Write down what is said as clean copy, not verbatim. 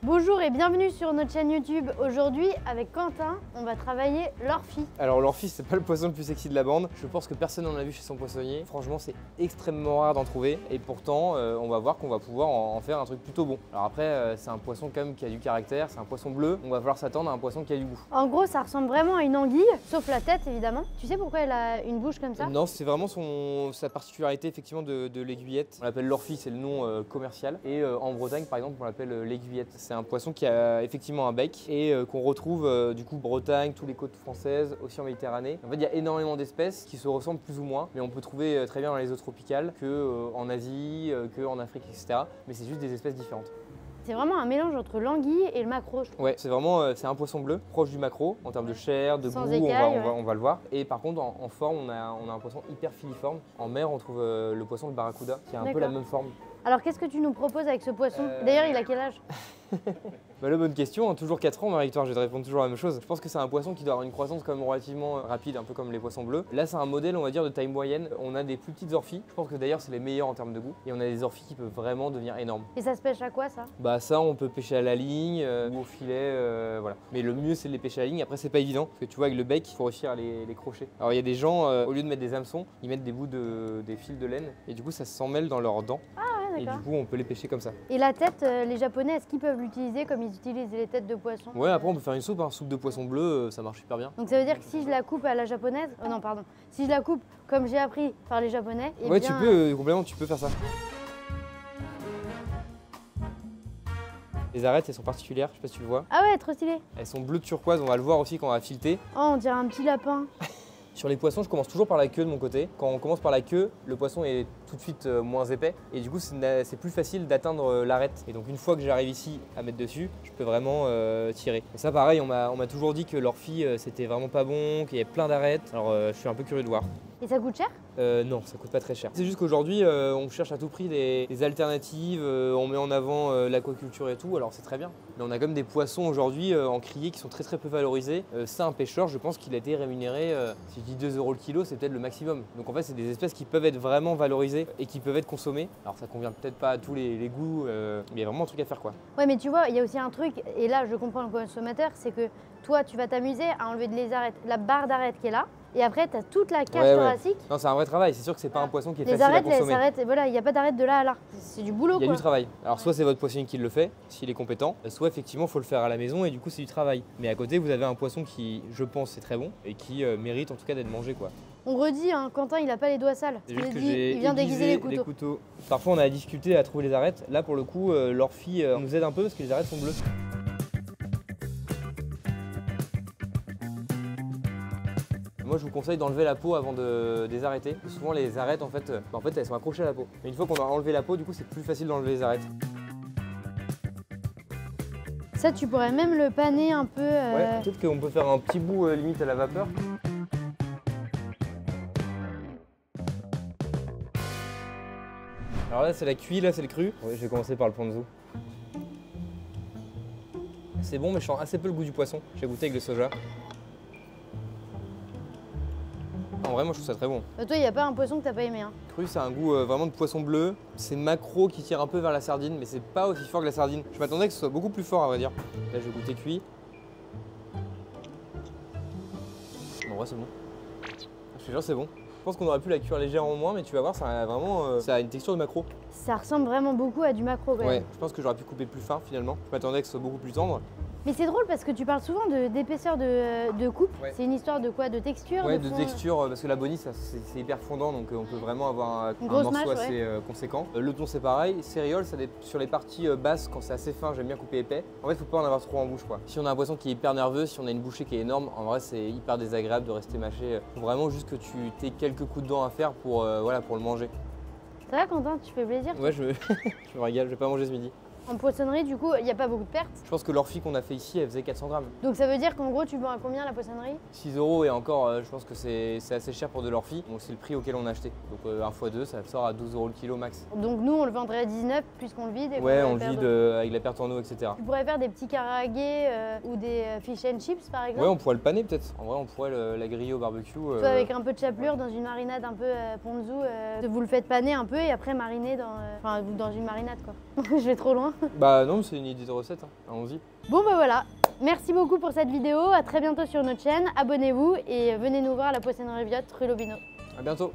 Bonjour et bienvenue sur notre chaîne YouTube. Aujourd'hui, avec Quentin, on va travailler l'orphie. Alors l'orphie, c'est pas le poisson le plus sexy de la bande. Je pense que personne n'en a vu chez son poissonnier. Franchement, c'est extrêmement rare d'en trouver. Et pourtant, on va voir qu'on va pouvoir en faire un truc plutôt bon. Alors après, c'est un poisson quand même qui a du caractère. C'est un poisson bleu. On va falloir s'attendre à un poisson qui a du goût. En gros, ça ressemble vraiment à une anguille, sauf la tête évidemment. Tu sais pourquoi elle a une bouche comme ça? Non, c'est vraiment sa particularité effectivement de l'aiguillette. On l'appelle l'orphie, c'est le nom commercial. Et en Bretagne, par exemple, on l'appelle l'aiguillette. C'est un poisson qui a effectivement un bec et qu'on retrouve du coup Bretagne, toutes les côtes françaises, aussi en Méditerranée. En fait, il y a énormément d'espèces qui se ressemblent plus ou moins, mais on peut trouver très bien dans les eaux tropicales qu'en Asie, qu'en Afrique, etc. Mais c'est juste des espèces différentes. C'est vraiment un mélange entre l'anguille et le maquereau, je trouve. Ouais, c'est un poisson bleu, proche du maquereau, en termes de chair, de Sans goût, écailles, on va le voir. Et par contre, en forme, on a un poisson hyper filiforme. En mer, on trouve le poisson de barracuda, qui a un peu la même forme. Alors qu'est-ce que tu nous proposes avec ce poisson? D'ailleurs, il a quel âge? Bah là, bonne question, hein. Toujours 4 ans, Marie-Victoire, je vais te répondre toujours la même chose. Je pense que c'est un poisson qui doit avoir une croissance quand même relativement rapide, un peu comme les poissons bleus. Là, c'est un modèle, on va dire, de taille moyenne. On a des plus petites orphies, je pense que d'ailleurs, c'est les meilleurs en termes de goût. Et on a des orphies qui peuvent vraiment devenir énormes. Et ça se pêche à quoi, ça? Bah ça, on peut pêcher à la ligne ou au filet, voilà. Mais le mieux, c'est de les pêcher à la ligne. Après, c'est pas évident, parce que tu vois, avec le bec, il faut réussir à les crochets. Alors, il y a des gens, au lieu de mettre des hameçons, ils mettent des bouts des fils de laine. Et du coup, ça s'en mêle dans leurs dents. Et du coup, on peut les pêcher comme ça. Et la tête, les Japonais, est-ce qu'ils peuvent l'utiliser comme ils utilisent les têtes de poisson? Ouais, après, on peut faire une soupe, hein. Soupe de poisson bleu, ça marche super bien. Donc ça veut dire que si je la coupe à la japonaise, oh non, pardon, si je la coupe comme j'ai appris par les Japonais, ouais, tu peux, complètement, tu peux faire ça. Les arêtes, elles sont particulières, je sais pas si tu le vois. Ah ouais, trop stylé. Elles sont bleues turquoise, on va le voir aussi quand on va fileter. Oh, on dirait un petit lapin. Sur les poissons, je commence toujours par la queue de mon côté. Quand on commence par la queue, le poisson est tout de suite moins épais et du coup c'est plus facile d'atteindre l'arête. Et donc une fois que j'arrive ici à mettre dessus, je peux vraiment tirer. Et ça pareil, on m'a toujours dit que l'orphie c'était vraiment pas bon, qu'il y avait plein d'arêtes. Alors je suis un peu curieux de voir. Et ça coûte cher? Non, ça coûte pas très cher. C'est juste qu'aujourd'hui, on cherche à tout prix des alternatives, on met en avant l'aquaculture et tout, alors c'est très bien. Mais on a quand même des poissons aujourd'hui en criée qui sont très peu valorisés. Ça, un pêcheur, je pense qu'il a été rémunéré, si je dis 2 € le kilo, c'est peut-être le maximum. Donc en fait, c'est des espèces qui peuvent être vraiment valorisées et qui peuvent être consommées. Alors ça convient peut-être pas à tous les goûts, mais il y a vraiment un truc à faire quoi. Ouais, mais tu vois, il y a aussi un truc, et là je comprends le consommateur, c'est que toi, tu vas t'amuser à enlever les arêtes, la barre d'arêtes qui est là. Et après, tu as toute la cage thoracique. Non, c'est un vrai travail. C'est sûr que c'est pas un poisson qui est les facile arêtes, à consommer. Les arêtes, voilà, il n'y a pas d'arête de là à là. C'est du boulot. Il y a du travail. Alors, soit c'est votre poissonnier qui le fait, s'il est compétent, soit effectivement, il faut le faire à la maison et du coup, c'est du travail. Mais à côté, vous avez un poisson qui, je pense, est très bon et qui mérite en tout cas d'être mangé, quoi. On redit, hein, Quentin, il n'a pas les doigts sales. C'est juste que j'ai il vient déguiser les couteaux. Parfois, on a discuté à trouver les arêtes. Là, pour le coup, l'orphie nous aide un peu parce que les arêtes sont bleues. Moi, je vous conseille d'enlever la peau avant de les arrêter. Souvent, les arêtes, en fait, elles sont accrochées à la peau. Mais une fois qu'on a enlevé la peau, du coup, c'est plus facile d'enlever les arêtes. Ça, tu pourrais même le paner un peu. Ouais, peut-être qu'on peut faire un petit bout limite à la vapeur. Alors là, c'est la cuit, là, c'est le cru. Ouais, je vais commencer par le ponzu. C'est bon, mais je sens assez peu le goût du poisson. J'ai goûté avec le soja. En vrai, moi je trouve ça très bon. Toi, il n'y a pas un poisson que t'as pas aimé, hein? Cru, c'est un goût vraiment de poisson bleu. C'est maquereau qui tire un peu vers la sardine, mais c'est pas aussi fort que la sardine. Je m'attendais que ce soit beaucoup plus fort, à vrai dire. Là, je vais goûter cuit. En vrai, c'est bon. Je te jure, c'est bon. Je pense qu'on aurait pu la cuire légère en moins, mais tu vas voir, ça a vraiment ça a une texture de maquereau. Ça ressemble vraiment beaucoup à du maquereau, quand même. Ouais, je pense que j'aurais pu couper plus fin finalement. Je m'attendais que ce soit beaucoup plus tendre. Mais c'est drôle parce que tu parles souvent d'épaisseur de coupe. Ouais. C'est une histoire de quoi? De texture? Ouais, de texture, parce que la bonnie, c'est hyper fondant, donc on peut vraiment avoir un morceau assez conséquent. Le thon, c'est pareil. Céréole, sur les parties basses, quand c'est assez fin, j'aime bien couper épais. En fait, il faut pas en avoir trop en bouche, quoi. Si on a un poisson qui est hyper nerveux, si on a une bouchée qui est énorme, en vrai, c'est hyper désagréable de rester mâché. Faut vraiment juste que tu aies quelques coups de dents à faire pour le manger. C'est vrai, Quentin, tu fais plaisir? Ouais, je me régale, je vais pas manger ce midi. En poissonnerie, du coup, il n'y a pas beaucoup de pertes. Je pense que l'orphie qu'on a fait ici, elle faisait 400 grammes. Donc ça veut dire qu'en gros, tu vends à combien la poissonnerie? 6 € et encore, je pense que c'est assez cher pour de l'orphie. Donc c'est le prix auquel on a acheté. Donc 1 x 2, ça sort à 12 € le kilo max. Donc nous, on le vendrait à 19 puisqu'on le vide. Ouais, on le vide avec la perte en eau, etc. Tu pourrais faire des petits karagués ou des fish and chips par exemple? Ouais, on pourrait le paner peut-être. En vrai, on pourrait la griller au barbecue. Toi, avec un peu de chapelure dans une marinade un peu ponzu, vous le faites paner un peu et après mariner dans une marinade, quoi. Je vais trop loin. Hein. Bah non, c'est une idée de recette, hein. Allons-y. Bon bah voilà, merci beaucoup pour cette vidéo, à très bientôt sur notre chaîne, abonnez-vous et venez nous voir à la Poissonnerie Viotte, rue Lobino. À bientôt.